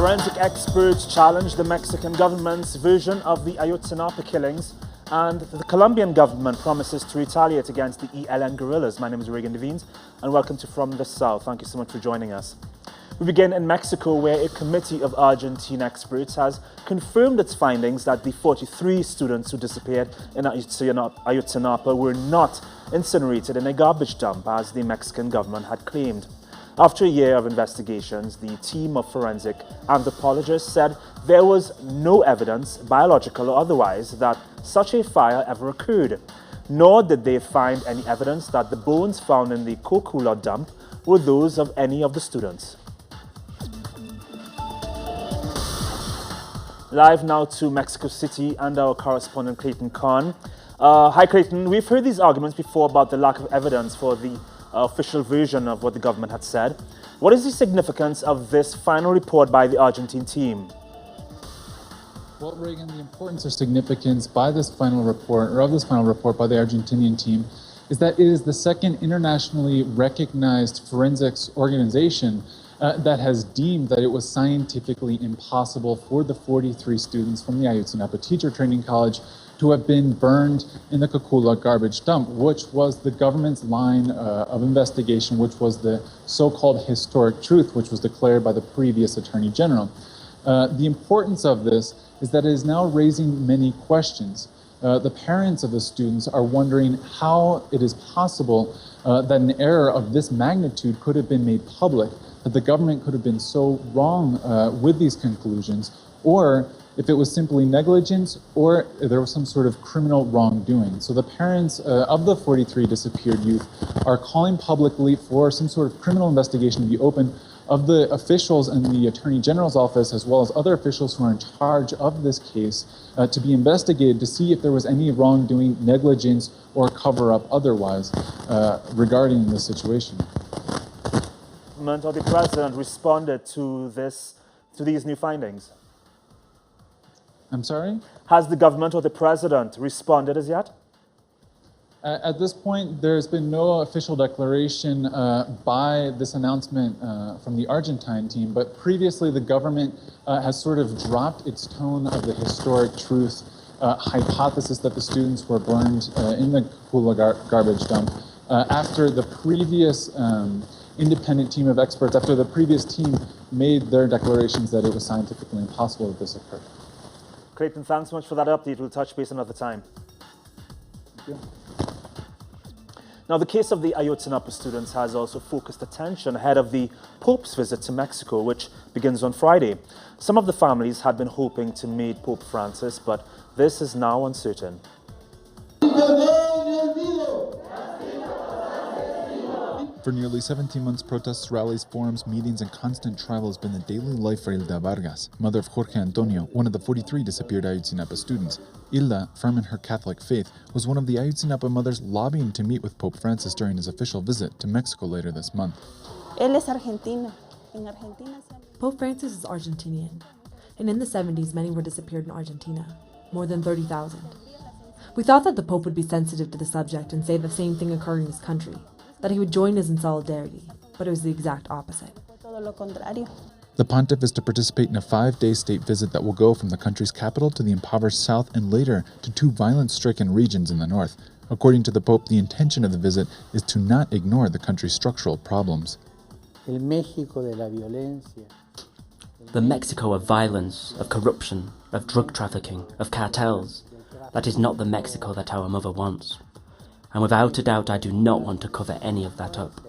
Forensic experts challenged the Mexican government's version of the Ayotzinapa killings, and the Colombian government promises to retaliate against the ELN guerrillas. My name is Reagan Vignes, and welcome to From the South. Thank you so much for joining us. We begin in Mexico, where a committee of Argentine experts has confirmed its findings that the 43 students who disappeared in Ayotzinapa were not incinerated in a garbage dump, as the Mexican government had claimed. After a year of investigations, the team of forensic anthropologists said there was no evidence, biological or otherwise, that such a fire ever occurred, nor did they find any evidence that the bones found in the Cocula dump were those of any of the students. Live now to Mexico City and our correspondent Clayton Khan. Hi Clayton, we've heard these arguments before about the lack of evidence for the official version of what the government had said. What is the significance of this final report by the Argentine team? Well, Reagan, the importance or significance by this final report, or of this final report by the Argentinian team, is that it is the second internationally recognized forensics organization that has deemed that it was scientifically impossible for the 43 students from the Ayotzinapa Teacher Training College to have been burned in the Cocula garbage dump, which was the government's line of investigation, which was the so-called historic truth, which was declared by the previous Attorney General. The importance of this is that it is now raising many questions. The parents of the students are wondering how it is possible that an error of this magnitude could have been made public, that the government could have been so wrong with these conclusions, or if it was simply negligence, or there was some sort of criminal wrongdoing. So the parents of the 43 disappeared youth are calling publicly for some sort of criminal investigation to be opened of the officials in the Attorney General's office, as well as other officials who are in charge of this case, to be investigated to see if there was any wrongdoing, negligence, or cover-up otherwise regarding this situation. Or the president responded to these new findings? I'm sorry? Has the government or the president responded as yet? At this point, there's been no official declaration by this announcement from the Argentine team, but previously the government has sort of dropped its tone of the historic truth hypothesis that the students were burned in the Cocula garbage dump after the previous independent team of experts, after the previous team made their declarations that it was scientifically impossible that this occurred. Clayton, thanks so much for that update. We'll touch base another time. Thank you. Now, the case of the Ayotzinapa students has also focused attention ahead of the Pope's visit to Mexico, which begins on Friday. Some of the families had been hoping to meet Pope Francis, but this is now uncertain. For nearly 17 months, protests, rallies, forums, meetings, and constant travel has been the daily life for Hilda Vargas, mother of Jorge Antonio, one of the 43 disappeared Ayotzinapa students. Hilda, firm in her Catholic faith, was one of the Ayotzinapa mothers lobbying to meet with Pope Francis during his official visit to Mexico later this month. Pope Francis is Argentinian, and in the 70s many were disappeared in Argentina, more than 30,000. We thought that the Pope would be sensitive to the subject and say the same thing occurred in his country, that he would join us in solidarity, but it was the exact opposite. The pontiff is to participate in a 5-day state visit that will go from the country's capital to the impoverished south and later to 2 violence-stricken regions in the north. According to the Pope, the intention of the visit is to not ignore the country's structural problems. The Mexico of violence, of corruption, of drug trafficking, of cartels, that is not the Mexico that our mother wants. And without a doubt, I do not want to cover any of that up.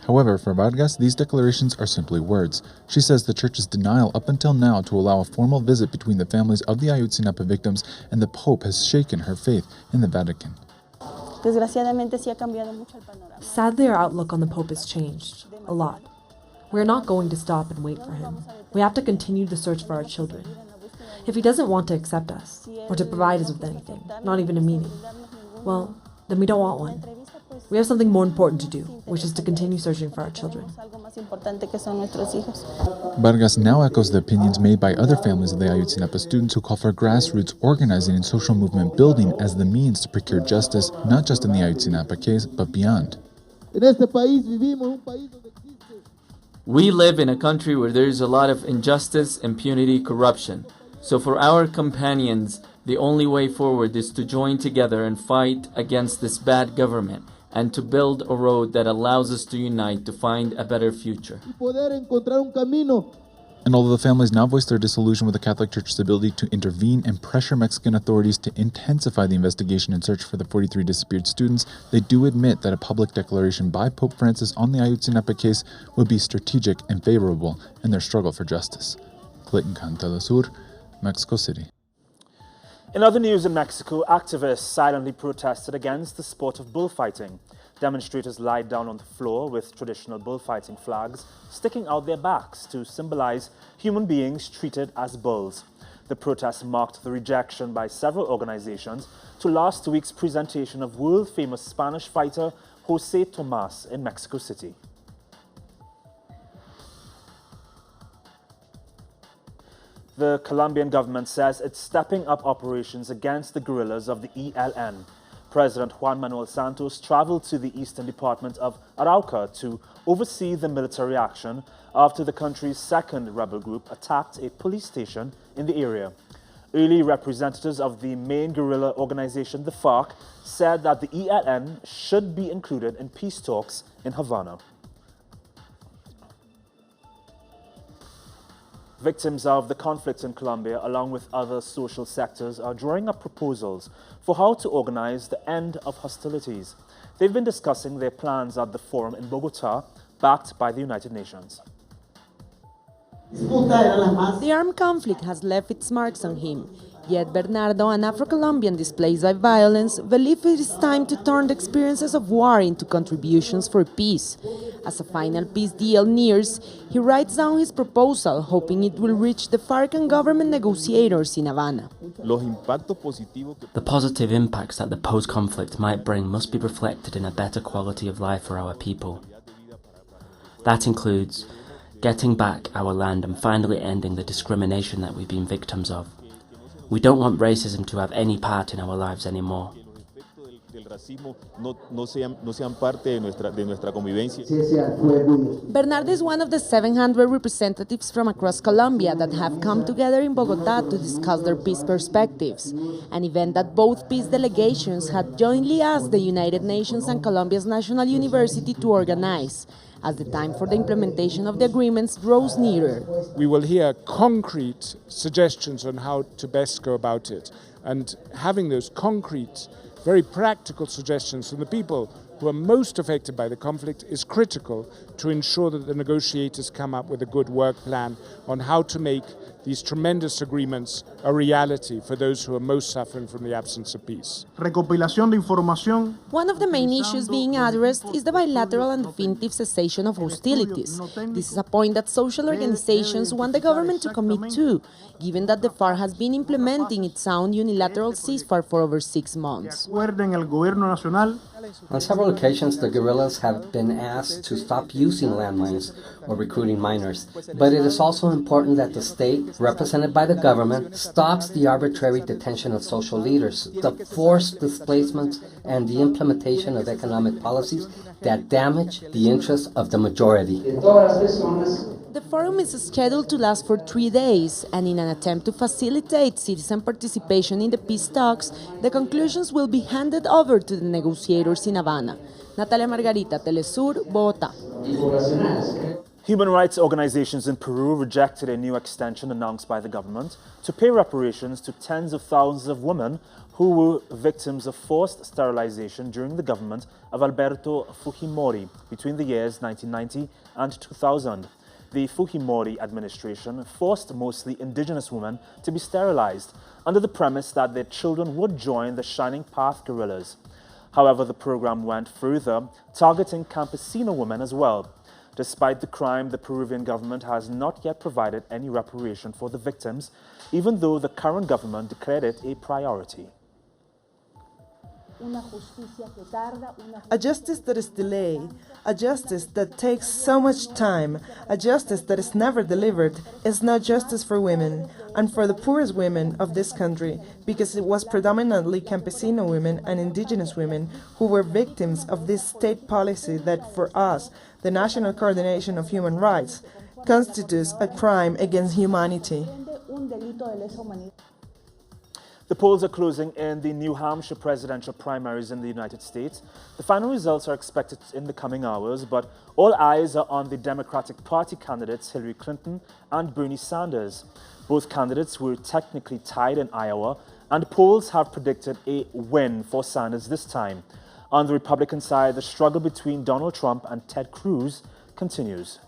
However, for Vargas, these declarations are simply words. She says the Church's denial up until now to allow a formal visit between the families of the Ayotzinapa victims and the Pope has shaken her faith in the Vatican. Sadly, our outlook on the Pope has changed, a lot. We are not going to stop and wait for him. We have to continue the search for our children. If he doesn't want to accept us, or to provide us with anything, not even a meeting, well, then we don't want one. We have something more important to do, which is to continue searching for our children. Vargas now echoes the opinions made by other families of the Ayotzinapa students who call for grassroots organizing and social movement building as the means to procure justice, not just in the Ayotzinapa case, but beyond. We live in a country where there is a lot of injustice, impunity, corruption. So for our companions, the only way forward is to join together and fight against this bad government and to build a road that allows us to unite to find a better future. And although the families now voice their disillusion with the Catholic Church's ability to intervene and pressure Mexican authorities to intensify the investigation and search for the 43 disappeared students, they do admit that a public declaration by Pope Francis on the Ayotzinapa case would be strategic and favorable in their struggle for justice. Clayton Khan, teleSur, Mexico City. In other news in Mexico, activists silently protested against the sport of bullfighting. Demonstrators lied down on the floor with traditional bullfighting flags sticking out their backs to symbolize human beings treated as bulls. The protest marked the rejection by several organizations to last week's presentation of world-famous Spanish fighter José Tomás in Mexico City. The Colombian government says it's stepping up operations against the guerrillas of the ELN. President Juan Manuel Santos traveled to the eastern department of Arauca to oversee the military action after the country's second rebel group attacked a police station in the area. Early representatives of the main guerrilla organization, the FARC, said that the ELN should be included in peace talks in Havana. Victims of the conflict in Colombia, along with other social sectors, are drawing up proposals for how to organize the end of hostilities. They've been discussing their plans at the forum in Bogotá, backed by the United Nations. The armed conflict has left its marks on him. Yet Bernardo, an Afro-Colombian displaced by violence, believes it is time to turn the experiences of war into contributions for peace. As a final peace deal nears, he writes down his proposal, hoping it will reach the FARC and government negotiators in Havana. The positive impacts that the post-conflict might bring must be reflected in a better quality of life for our people. That includes getting back our land and finally ending the discrimination that we've been victims of. We don't want racism to have any part in our lives anymore. Bernardo is one of the 700 representatives from across Colombia that have come together in Bogotá to discuss their peace perspectives, an event that both peace delegations had jointly asked the United Nations and Colombia's National University to organize, as the time for the implementation of the agreements draws nearer. We will hear concrete suggestions on how to best go about it, and having those concrete, very practical suggestions from the people who are most affected by the conflict is critical to ensure that the negotiators come up with a good work plan on how to make these tremendous agreements a reality for those who are most suffering from the absence of peace. One of the main issues being addressed is the bilateral and definitive cessation of hostilities. This is a point that social organizations want the government to commit to, given that the FARC has been implementing its own unilateral ceasefire for over 6 months. On several occasions, the guerrillas have been asked to stop using landmines or recruiting minors. But it is also important that the state, represented by the government, stops the arbitrary detention of social leaders, the forced displacement, and the implementation of economic policies that damage the interests of the majority. The forum is scheduled to last for 3 days, and in an attempt to facilitate citizen participation in the peace talks, the conclusions will be handed over to the negotiators in Havana. Natalia Margarita, teleSur, Bogotá. Human rights organizations in Peru rejected a new extension announced by the government to pay reparations to tens of thousands of women who were victims of forced sterilization during the government of Alberto Fujimori between the years 1990 and 2000. The Fujimori administration forced mostly indigenous women to be sterilized under the premise that their children would join the Shining Path guerrillas. However, the program went further, targeting campesino women as well. Despite the crime, the Peruvian government has not yet provided any reparation for the victims, even though the current government declared it a priority. A justice that is delayed, a justice that takes so much time, a justice that is never delivered is not justice for women. and for the poorest women of this country, because it was predominantly campesino women and indigenous women who were victims of this state policy that, for us, the National Coordination of Human Rights, constitutes a crime against humanity. The polls are closing in the New Hampshire presidential primaries in the United States. The final results are expected in the coming hours, but all eyes are on the Democratic Party candidates Hillary Clinton and Bernie Sanders. Both candidates were technically tied in Iowa, and polls have predicted a win for Sanders this time. On the Republican side, the struggle between Donald Trump and Ted Cruz continues.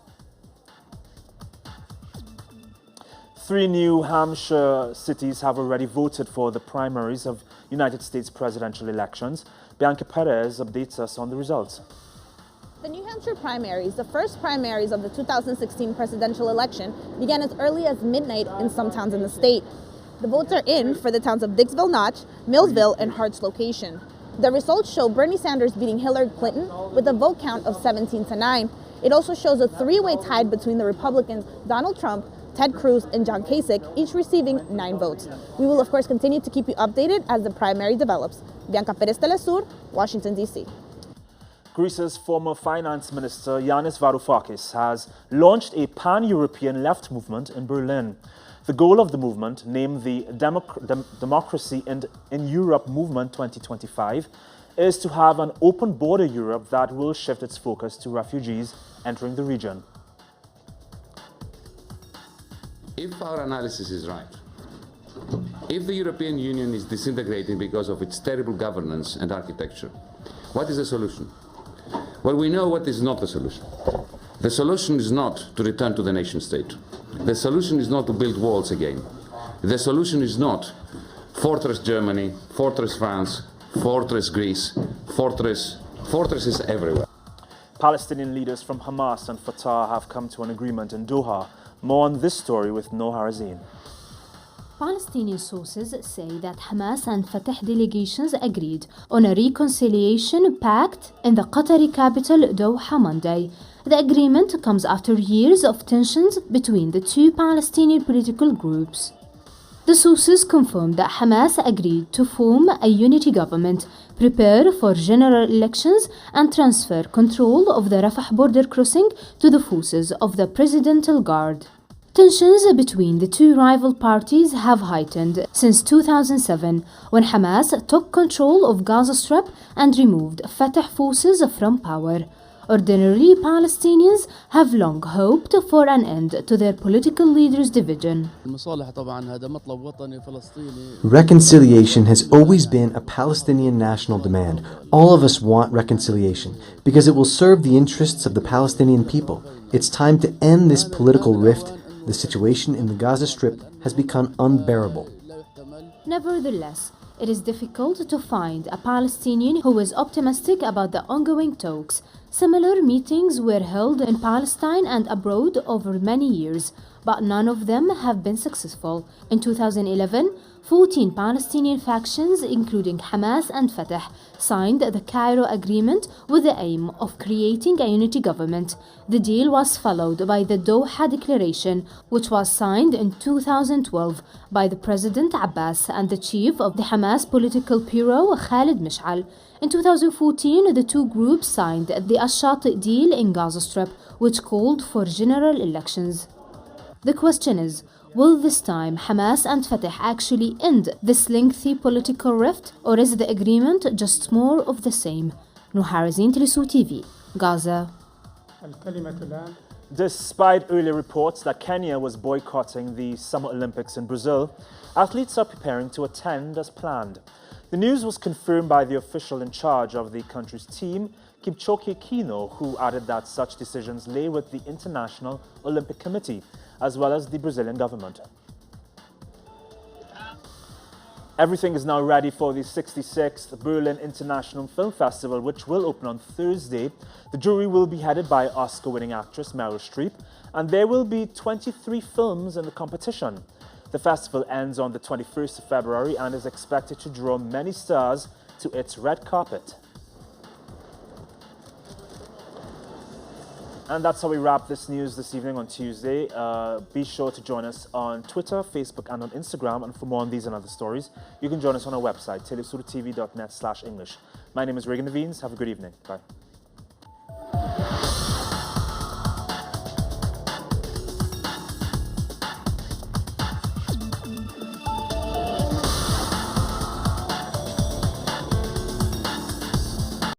3 New Hampshire cities have already voted for the primaries of United States presidential elections. Bianca Perez updates us on the results. The New Hampshire primaries, the first primaries of the 2016 presidential election, began as early as midnight in some towns in the state. The votes are in for the towns of Dixville Notch, Millsville, and Hart's Location. The results show Bernie Sanders beating Hillary Clinton with a vote count of 17-9. It also shows a three-way tie between the Republicans Donald Trump, Ted Cruz, and John Kasich, each receiving 9 votes. We will, of course, continue to keep you updated as the primary develops. Bianca Perez, teleSur, Washington, D.C. Greece's former finance minister Yanis Varoufakis has launched a pan-European left movement in Berlin. The goal of the movement, named the Democracy in Europe Movement 2025, is to have an open border Europe that will shift its focus to refugees entering the region. If our analysis is right, if the European Union is disintegrating because of its terrible governance and architecture, what is the solution? Well, we know what is not the solution. The solution is not to return to the nation state. The solution is not to build walls again. The solution is not Fortress Germany, Fortress France, Fortress Greece, fortresses everywhere. Palestinian leaders from Hamas and Fatah have come to an agreement in Doha. More on this story with Noor Harazin. Palestinian sources say that Hamas and Fatah delegations agreed on a reconciliation pact in the Qatari capital Doha Monday. The agreement comes after years of tensions between the two Palestinian political groups. The sources confirmed that Hamas agreed to form a unity government, prepare for general elections, and transfer control of the Rafah border crossing to the forces of the Presidential Guard. Tensions between the two rival parties have heightened since 2007, when Hamas took control of Gaza Strip and removed Fatah forces from power. Ordinary Palestinians have long hoped for an end to their political leaders' division. Reconciliation has always been a Palestinian national demand. All of us want reconciliation because it will serve the interests of the Palestinian people. It's time to end this political rift. The situation in the Gaza Strip has become unbearable. Nevertheless, it is difficult to find a Palestinian who is optimistic about the ongoing talks. Similar meetings were held in Palestine and abroad over many years, but none of them have been successful. In 2011, 14 Palestinian factions, including Hamas and Fatah, signed the Cairo Agreement with the aim of creating a unity government. The deal was followed by the Doha Declaration, which was signed in 2012 by the President Abbas and the chief of the Hamas political bureau, Khalid Mish'al. In 2014, the two groups signed the Ash-Shati deal in Gaza Strip, which called for general elections. The question is, will this time Hamas and Fatah actually end this lengthy political rift, or is the agreement just more of the same? Noor Harazin, teleSur TV, Gaza. Despite earlier reports that Kenya was boycotting the Summer Olympics in Brazil, athletes are preparing to attend as planned. The news was confirmed by the official in charge of the country's team, Kipchoge Keino, who added that such decisions lay with the International Olympic Committee, as well as the Brazilian government. Everything is now ready for the 66th Berlin International Film Festival, which will open on Thursday. The jury will be headed by Oscar-winning actress Meryl Streep, and there will be 23 films in the competition. The festival ends on the 21st of February and is expected to draw many stars to its red carpet. And that's how we wrap this news this evening on Tuesday. Be sure to join us on Twitter, Facebook, and on Instagram. And for more on these and other stories, you can join us on our website, telesurtv.net/English. My name is Reagan. Have a good evening. Bye.